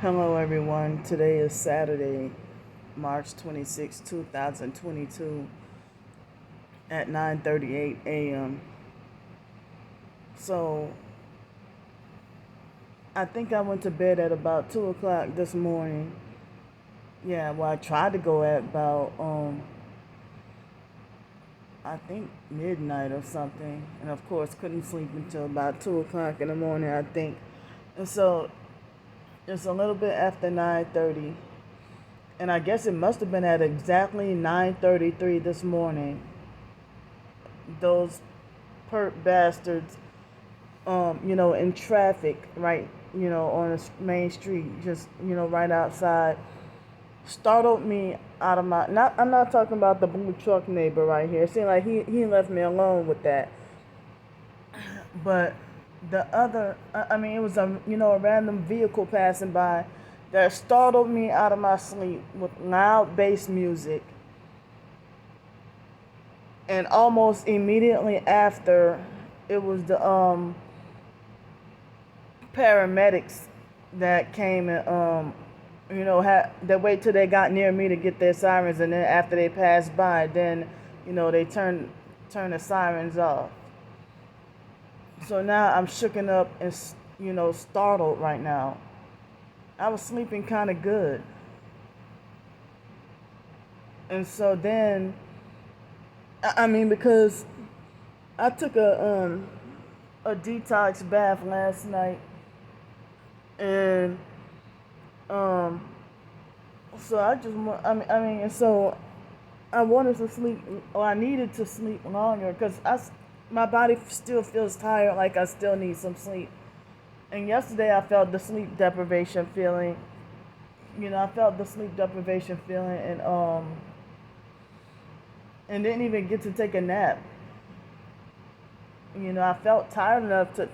Hello, everyone. Today is Saturday, March 26, 2022, at 9:38 a.m. So, I think I went to bed at about 2 o'clock this morning. Yeah, well, I tried to go at about, I think midnight or something. And of course, couldn't sleep until about 2 o'clock in the morning, I think. And so, it's a little bit after 9:30. And I guess it must have been at exactly 9:33 this morning. Those perp bastards, in traffic, right, on the main street, just, right outside, startled me out of my. Not, I'm not talking about the blue truck neighbor right here. It seemed like he left me alone with that, but the other, I mean, it was a random vehicle passing by that startled me out of my sleep with loud bass music, and almost immediately after, it was the paramedics that came and that wait till they got near me to get their sirens, and then after they passed by, then they turn the sirens off. So now I'm shooken up and startled right now. I was sleeping kind of good, and so then I mean, because I took a detox bath last night, and um so and so I wanted to sleep, or I needed to sleep longer, because my body still feels tired, like I still need some sleep. And yesterday I felt the sleep deprivation feeling. I felt the sleep deprivation feeling, and didn't even get to take a nap. I felt tired enough to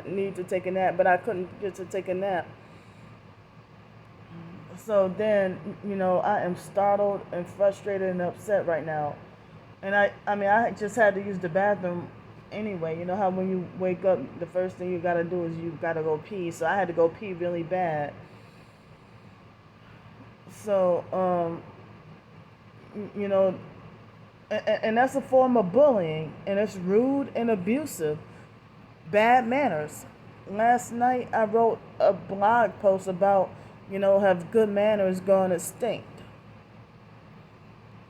need to take a nap, but I couldn't get to take a nap. So then, I am startled and frustrated and upset right now. And I just had to use the bathroom anyway. You know how when you wake up, the first thing you gotta do is you gotta go pee. So I had to go pee really bad. So, you know, and that's a form of bullying, and it's rude and abusive, bad manners. Last night I wrote a blog post about, have good manners gone extinct.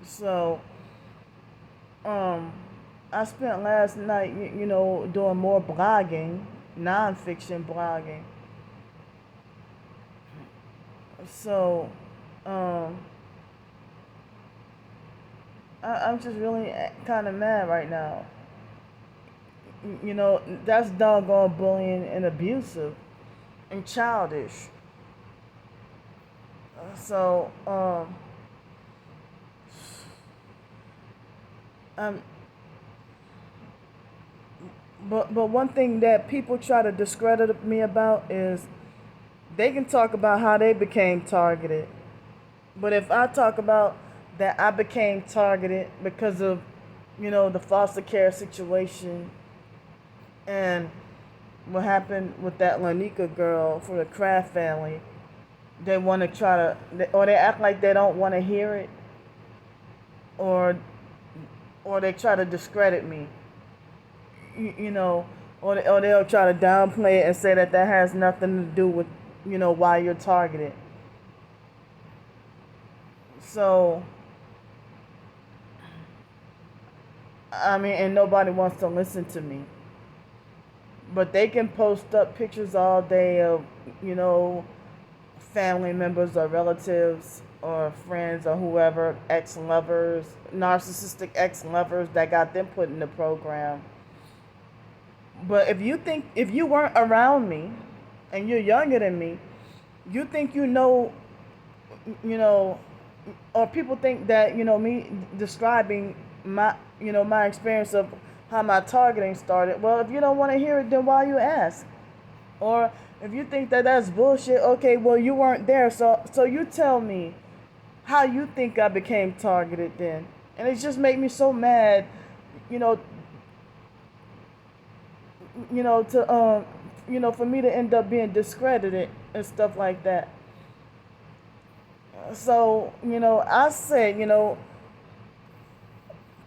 So, um, I spent last night, doing more blogging, nonfiction blogging. So, um, I'm just really kind of mad right now. That's doggone bullying and abusive and childish. So, um, but one thing that people try to discredit me about is they can talk about how they became targeted. But if I talk about that I became targeted because of, the foster care situation, and what happened with that Lanika girl for the Kraft family, they want to try to, or they act like they don't want to hear it, or they try to discredit me, or they'll try to downplay it and say that has nothing to do with, why you're targeted. So, I mean, and nobody wants to listen to me. But they can post up pictures all day of, you know, family members or relatives or friends or whoever, ex lovers, narcissistic ex lovers that got them put in the program. But if you weren't around me and you're younger than me, you think you know, or people think that, me describing my experience of how my targeting started. Well, if you don't want to hear it, then why you ask? Or if you think that that's bullshit, okay, well, you weren't there, so you tell me how you think I became targeted then. And it just made me so mad, you know, to for me to end up being discredited and stuff like that. So, I said,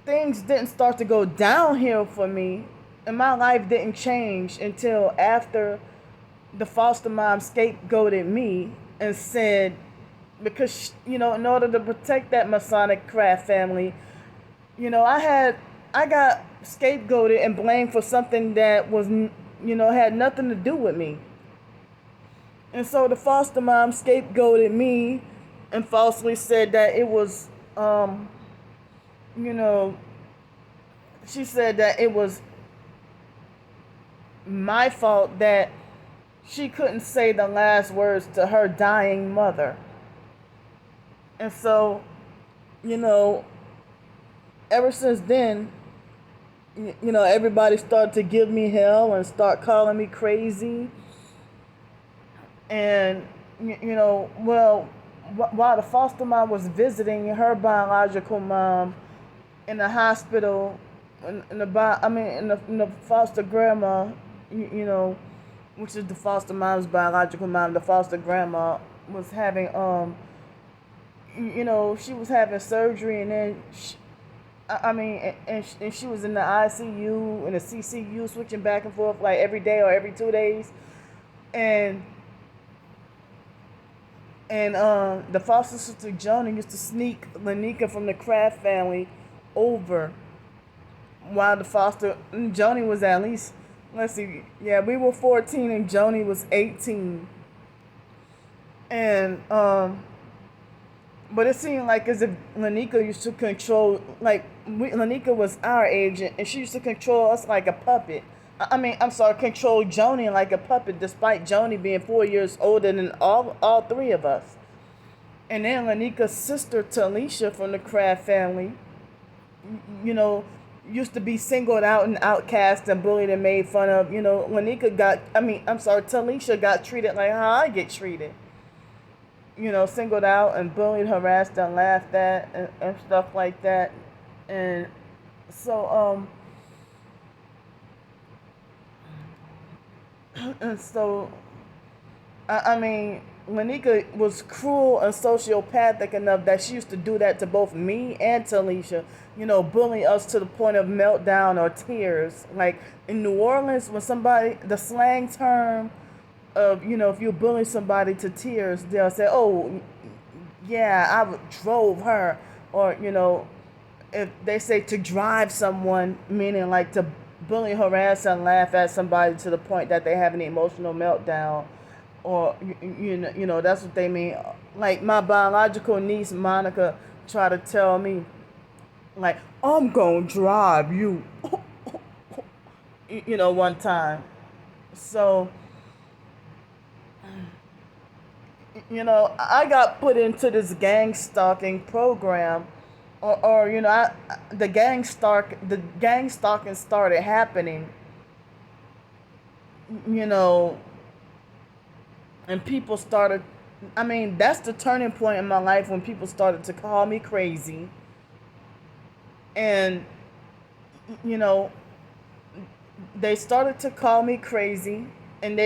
things didn't start to go downhill for me, and my life didn't change until after the foster mom scapegoated me and said, because, in order to protect that Masonic craft family, I got scapegoated and blamed for something that was, had nothing to do with me. And so the foster mom scapegoated me and falsely said that it was, you know, she said that it was my fault that she couldn't say the last words to her dying mother. And so, you know, ever since then, everybody started to give me hell and start calling me crazy. And, well, while the foster mom was visiting her biological mom in the hospital, in the foster grandma, which is the foster mom's biological mom, the foster grandma was having, she was having surgery, and then and she was in the ICU and the CCU, switching back and forth like every day or every 2 days, and the foster sister Joni used to sneak Lanika from the Kraft family over while the foster Joni was at least, let's see, yeah, we were 14 and Joni was 18, and but it seemed like as if Lanika used to control, like Lanika was our age, and she used to control us like a puppet. Control Joni like a puppet, despite Joni being 4 years older than all three of us. And then Lanika's sister Talisha from the Kraft family, used to be singled out and outcast and bullied and made fun of. Talisha got treated like how I get treated. Singled out and bullied, harassed, and laughed at, and stuff like that. And so, Lanika was cruel and sociopathic enough that she used to do that to both me and Talisha, bullying us to the point of meltdown or tears. Like in New Orleans, when the slang term of, if you bully somebody to tears, they'll say, oh, yeah, I drove her. Or, if they say to drive someone, meaning like to bully, harass, and laugh at somebody to the point that they have an emotional meltdown, or that's what they mean. Like my biological niece Monica tried to tell me, like, I'm gonna drive you, one time. So, I got put into this gang stalking program, or the gang stalking started happening, and people started, that's the turning point in my life when people started to call me crazy. And, they started to call me crazy. And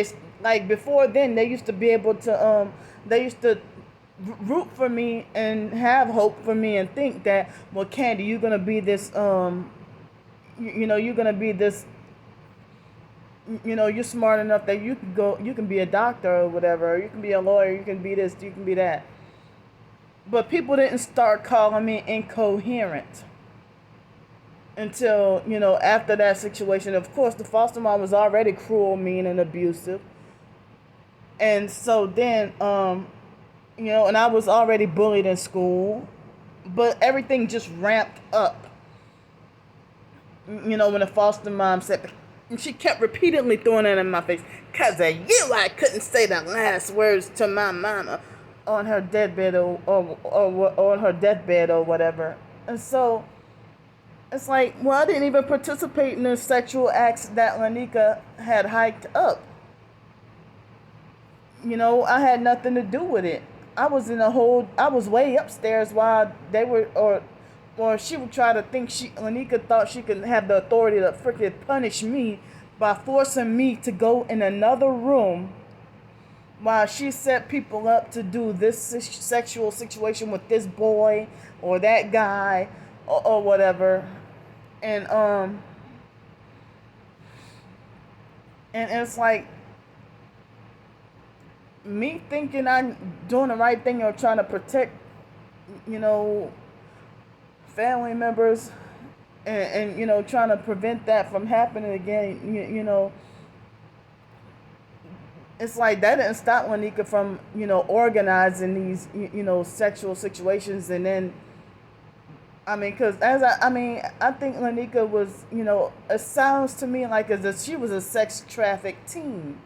before then, they used to be able to, they used to root for me and have hope for me and think that, well, Candy, you're going to be this, you're going to be this, you're smart enough that you can be a doctor or whatever, or you can be a lawyer, you can be this, you can be that. But people didn't start calling me incoherent until, after that situation. Of course, the foster mom was already cruel, mean, and abusive. And so then, and I was already bullied in school, but everything just ramped up. When the foster mom said, and she kept repeatedly throwing it in my face, 'cause of you, I couldn't say the last words to my mama on her deathbed or on her deathbed or whatever. And so it's like, well, I didn't even participate in the sexual acts that Lanika had hyped up. I had nothing to do with it. I was way upstairs while they were, or she would try to think Lanika thought she could have the authority to freaking punish me by forcing me to go in another room while she set people up to do this sexual situation with this boy or that guy or whatever. And and it's like me thinking I'm doing the right thing or trying to protect, you know, family members, and trying to prevent that from happening again. It's like that didn't stop Lanika from organizing these sexual situations. And then I mean, because I think Lanika was, it sounds to me like as if she was a sex trafficked teen.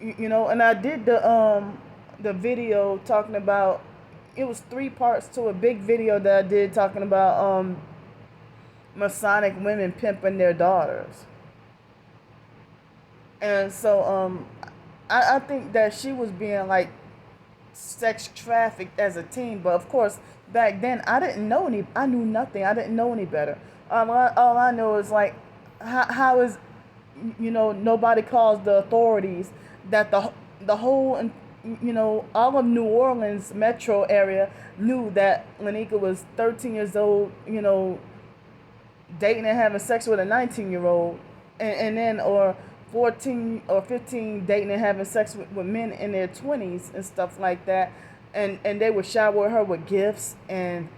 And I did the video talking about, it was 3 parts to a big video that I did talking about Masonic women pimping their daughters. And so I think that she was being like sex trafficked as a teen. But of course, back then I knew nothing. I didn't know any better. All I know is like, how is, nobody calls the authorities that the whole, all of New Orleans metro area knew that Lanika was 13 years old, dating and having sex with a 19-year-old, and then, or 14 or 15, dating and having sex with men in their 20s and stuff like that. And they would shower her with gifts and,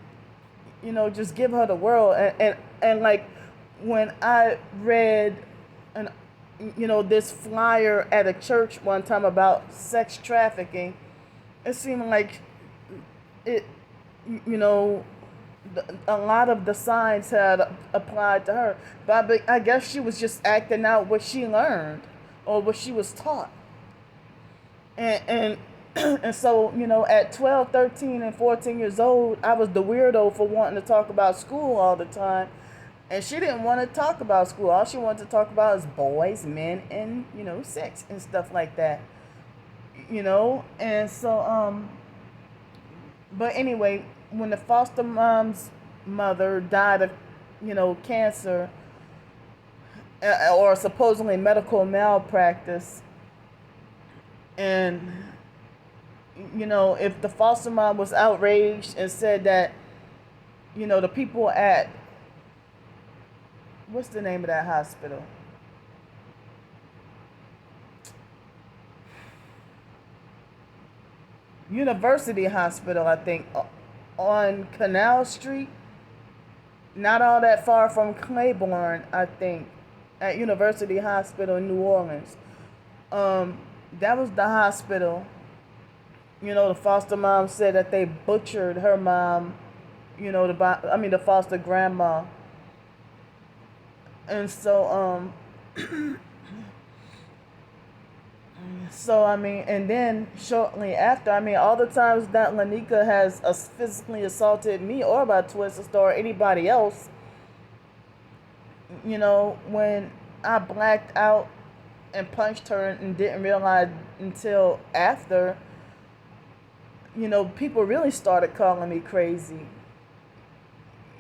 just give her the world. And like, when I read an this flyer at a church one time about sex trafficking, it seemed like it, a lot of the signs had applied to her. But I guess she was just acting out what she learned or what she was taught. And and so, at 12, 13, and 14 years old, I was the weirdo for wanting to talk about school all the time. And she didn't want to talk about school. All she wanted to talk about is boys, men, and, sex and stuff like that. And so, but anyway, when the foster mom's mother died of, cancer, or supposedly medical malpractice, and, if the foster mom was outraged and said that, the people at, what's the name of that hospital? University Hospital, I think, on Canal Street, not all that far from Claiborne, I think, at University Hospital in New Orleans. That was the hospital. The foster mom said that they butchered her mom, the foster grandma. And so, and then shortly after, all the times that Lanika has physically assaulted me or my twin sister or anybody else, when I blacked out and punched her and didn't realize until after, people really started calling me crazy.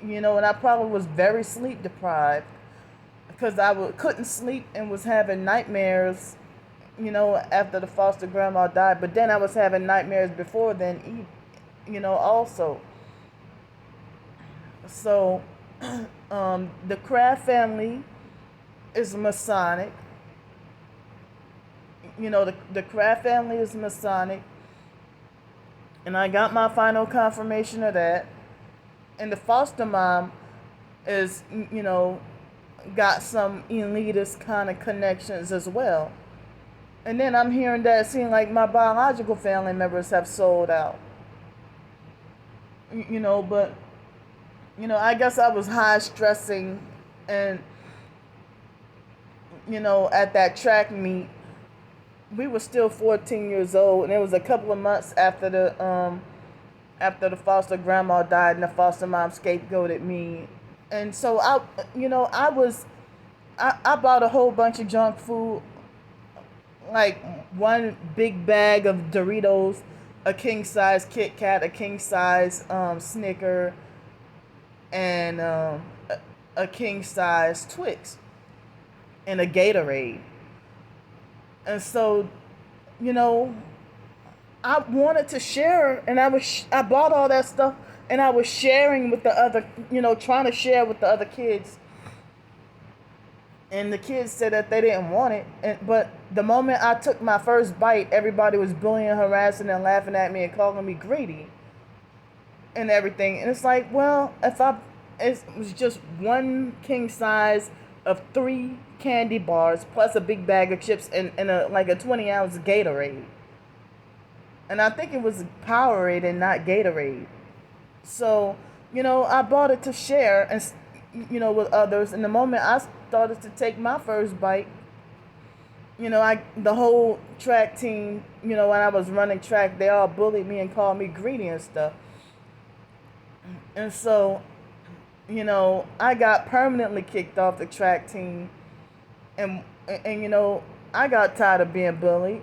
And I probably was very sleep deprived because I couldn't sleep and was having nightmares, after the foster grandma died. But then I was having nightmares before then, also. So, the Kraft family is Masonic. The Kraft family is Masonic. And I got my final confirmation of that. And the foster mom is, got some elitist kind of connections as well. And then I'm hearing that it seems like my biological family members have sold out. But, I guess I was high stressing and, at that track meet. We were still 14 years old, and it was a couple of months after the foster grandma died and the foster mom scapegoated me. And so I bought a whole bunch of junk food, like one big bag of Doritos, a king size Kit Kat, a king size Snicker, and a king size Twix, and a Gatorade. And so you know, I wanted to share, and I bought all that stuff, and I was sharing with the other, trying to share with the other kids, and the kids said that they didn't want it. But the moment I took my first bite, everybody was bullying, harassing, and laughing at me and calling me greedy and everything. And it's like, well, it was just one king size of 3 candy bars plus a big bag of chips and a 20-ounce Gatorade. And I think it was Powerade and not Gatorade. So, I bought it to share and with others. And the moment I started to take my first bite, the whole track team, when I was running track, they all bullied me and called me greedy and stuff. And so, I got permanently kicked off the track team, and I got tired of being bullied.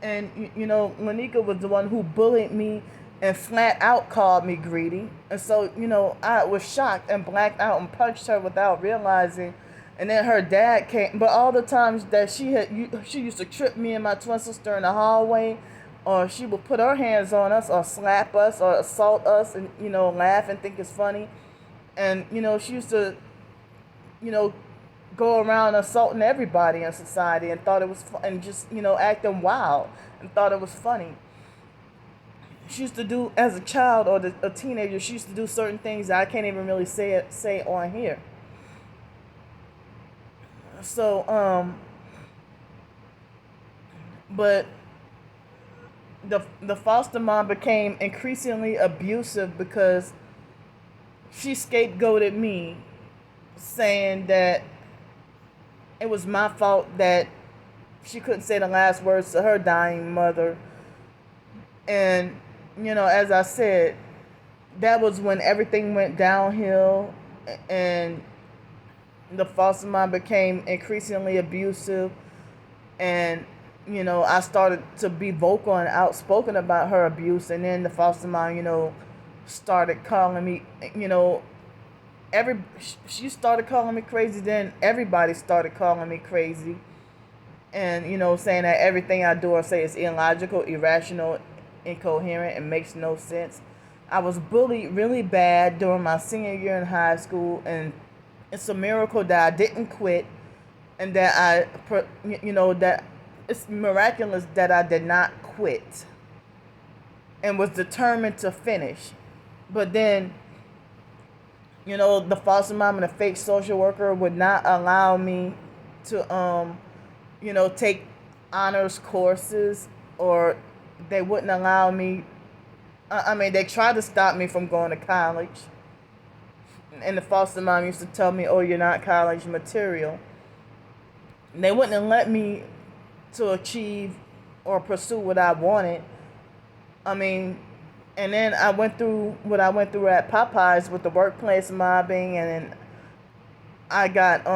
And Lanika was the one who bullied me and flat out called me greedy. And so, I was shocked and blacked out and punched her without realizing. And then her dad came, but all the times that she used to trip me and my twin sister in the hallway, or she would put her hands on us, or slap us, or assault us, and laugh and think it's funny. And she used to, go around assaulting everybody in society and thought it was and just acting wild and thought it was funny. She used to do, as a child or a teenager, she used to do certain things that I can't even really say on here. So but the foster mom became increasingly abusive because she scapegoated me, saying that it was my fault that she couldn't say the last words to her dying mother. And, as I said, that was when everything went downhill, and the foster mom became increasingly abusive. And, I started to be vocal and outspoken about her abuse. And then the foster mom, started calling me, she started calling me crazy. Then everybody started calling me crazy, and saying that everything I do or say is illogical, irrational, incoherent, and makes no sense. I was bullied really bad during my senior year in high school, and it's a miracle that I didn't quit, and that that it's miraculous that I did not quit and was determined to finish. But then the foster mom and the fake social worker would not allow me to, take honors courses, or they wouldn't allow me. They tried to stop me from going to college. And the foster mom used to tell me, "Oh, you're not college material." And they wouldn't let me to achieve or pursue what I wanted. And then I went through what I went through at Popeyes with the workplace mobbing, and then I got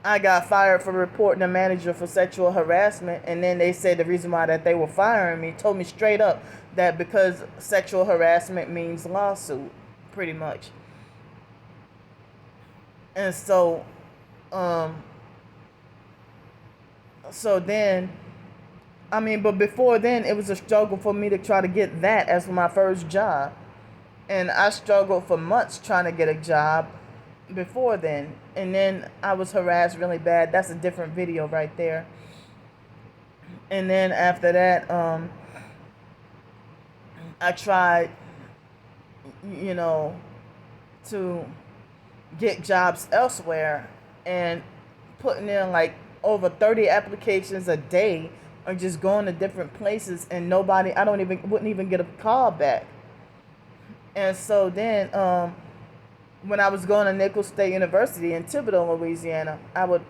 I got fired for reporting a manager for sexual harassment. And then they said the reason why that they were firing me, told me straight up that because sexual harassment means lawsuit, pretty much. And so then, but before then, it was a struggle for me to try to get that as my first job. And I struggled for months trying to get a job before then. And then I was harassed really bad. That's a different video right there. And then after that, I tried, to get jobs elsewhere, and putting in like over 30 applications a day, or just going to different places, and wouldn't even get a call back. And so then, when I was going to Nicholls State University in Thibodaux, Louisiana, I would,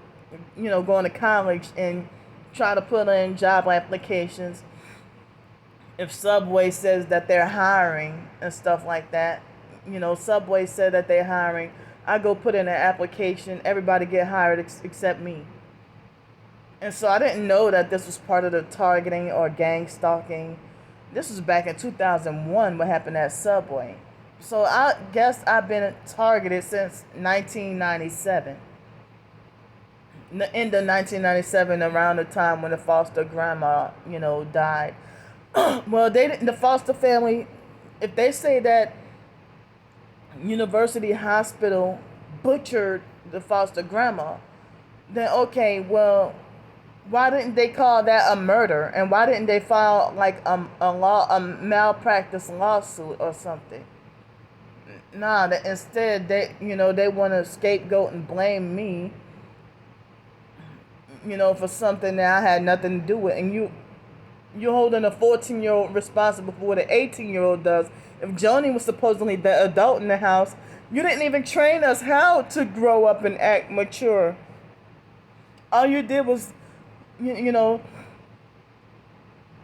go into college and try to put in job applications. If Subway says that they're hiring and stuff like that, Subway said that they're hiring, I go put in an application, everybody get hired except me. And so I didn't know that this was part of the targeting or gang stalking. This was back in 2001, what happened at Subway. So I guess I've been targeted since 1997. the end of 1997, around the time when the foster grandma, died. Well, they didn't. The foster family, if they say that University Hospital butchered the foster grandma, then okay, well, why didn't they call that a murder? And why didn't they file like a malpractice lawsuit or something? Nah, instead they want to scapegoat and blame me, for something that I had nothing to do with. And you're holding a 14-year-old responsible for what an 18-year-old does. If Joni was supposedly the adult in the house, you didn't even train us how to grow up and act mature. All you did was, you know,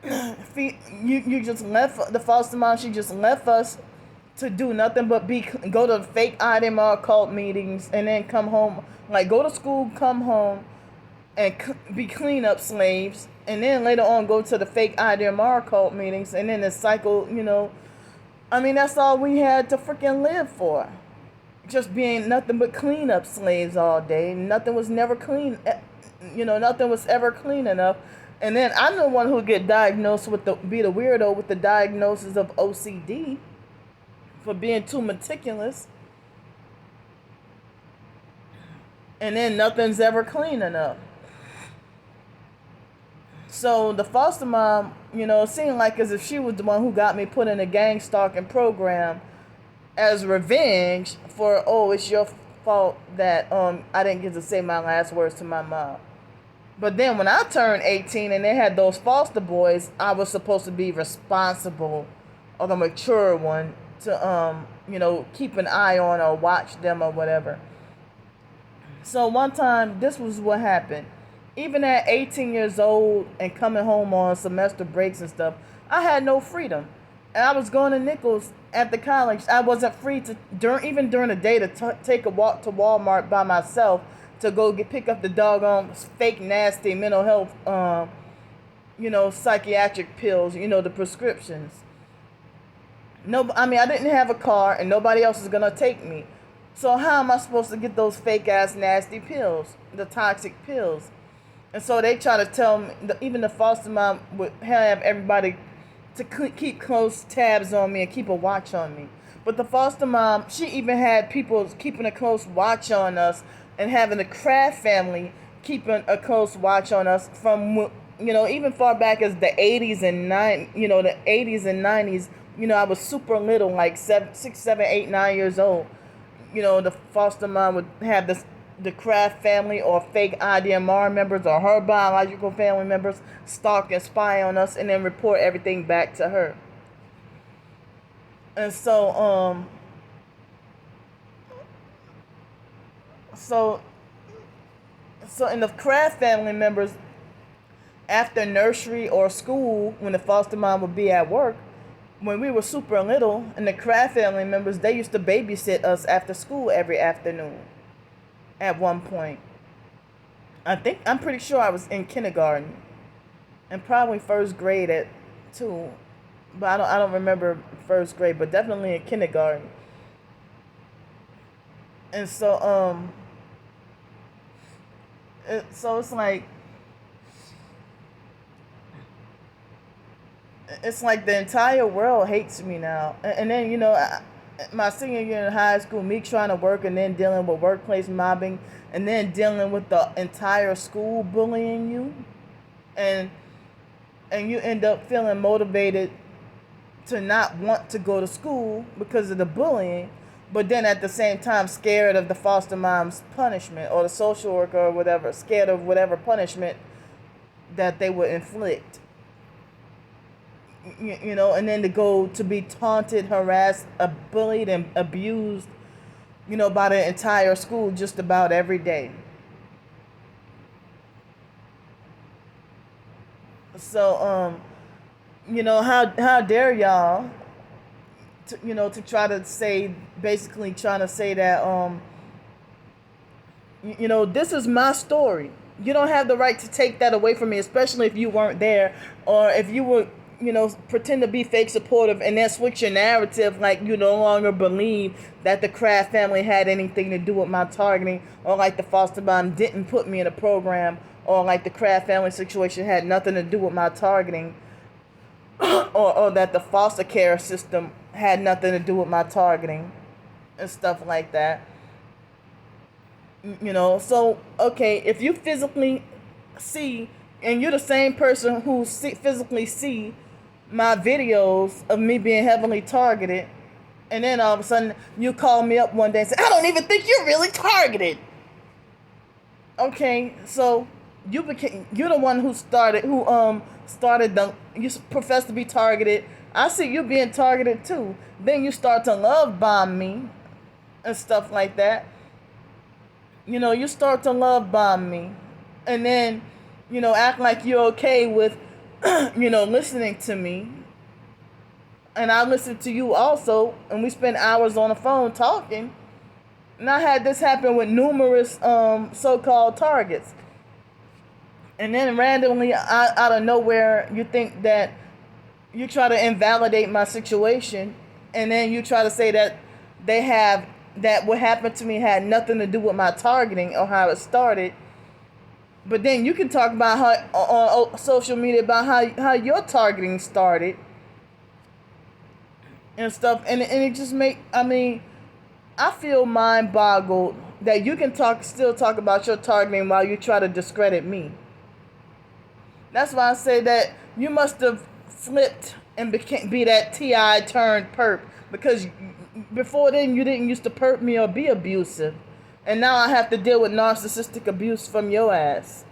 you just left the foster mom. She just left us to do nothing but go to fake IDMR cult meetings and then come home, like go to school, come home, and be cleanup slaves, and then later on go to the fake IDMR cult meetings, and then the cycle. I mean, that's all we had to freaking live for. Just being nothing but cleanup slaves all day. Nothing was never clean. Nothing was ever clean enough. And then I'm the one who get diagnosed be the weirdo with the diagnosis of OCD for being too meticulous. And then nothing's ever clean enough. So the foster mom, it seemed like as if she was the one who got me put in a gang stalking program as revenge for, it's your fault that I didn't get to say my last words to my mom. But then when I turned 18 and they had those foster boys, I was supposed to be responsible, or the mature one, to keep an eye on or watch them or whatever. So one time, this was what happened. Even at 18 years old and coming home on semester breaks and stuff, I had no freedom. And I was going to Nichols at the college. I wasn't free even during the day to take a walk to Walmart by myself to go pick up the doggone fake nasty mental health, psychiatric pills, the prescriptions. No, I mean, I didn't have a car and nobody else is going to take me. So how am I supposed to get those fake ass nasty pills, the toxic pills? And so they try to tell me, even the foster mom would have everybody to keep close tabs on me and keep a watch on me. But the foster mom, she even had people keeping a close watch on us and having the Kraft family keeping a close watch on us from, even far back as the 80s and 90s. I was super little, like 6, 7, 8, 9 years old. The foster mom would have the Kraft family or fake IDMR members or her biological family members stalk and spy on us and then report everything back to her. And so in the Kraft family members, after nursery or school, when the foster mom would be at work, when we were super little, and the Kraft family members, they used to babysit us after school every afternoon. At one point, I'm pretty sure I was in kindergarten, and probably first grade at 2, but I don't remember first grade, but definitely in kindergarten. And so it's like the entire world hates me now, and then my senior year in high school, me trying to work and then dealing with workplace mobbing and then dealing with the entire school bullying you, and you end up feeling motivated to not want to go to school because of the bullying, but then at the same time scared of the foster mom's punishment or the social worker or whatever, scared of whatever punishment that they would inflict. And then to go to be taunted, harassed, bullied, and abused, by the entire school just about every day. So, how dare y'all, to try to say, basically trying to say that, this is my story. You don't have the right to take that away from me, especially if you weren't there, or if you were pretend to be fake supportive and then switch your narrative like you no longer believe that the Kraft family had anything to do with my targeting, or like the foster mom didn't put me in a program, or like the Kraft family situation had nothing to do with my targeting, or that the foster care system had nothing to do with my targeting and stuff like that. So okay, if you physically see, and you're the same person who physically see my videos of me being heavily targeted, and then all of a sudden you call me up one day and say, I don't even think you're really targeted. Okay, so you're the one who started you profess to be targeted. I see you being targeted too. Then you start to love bomb me and stuff like that. You start to love bomb me, and then act like you're okay with listening to me, and I listen to you also, and we spend hours on the phone talking. And I had this happen with numerous so-called targets, and then randomly out of nowhere you think that you try to invalidate my situation, and then you try to say that what happened to me had nothing to do with my targeting or how it started. But then you can talk about how on social media about how your targeting started and stuff, and it just I feel mind boggled that you can still talk about your targeting while you try to discredit me. That's why I say that you must have flipped and be that TI turned perp, because before then you didn't used to perp me or be abusive, and now I have to deal with narcissistic abuse from your ass.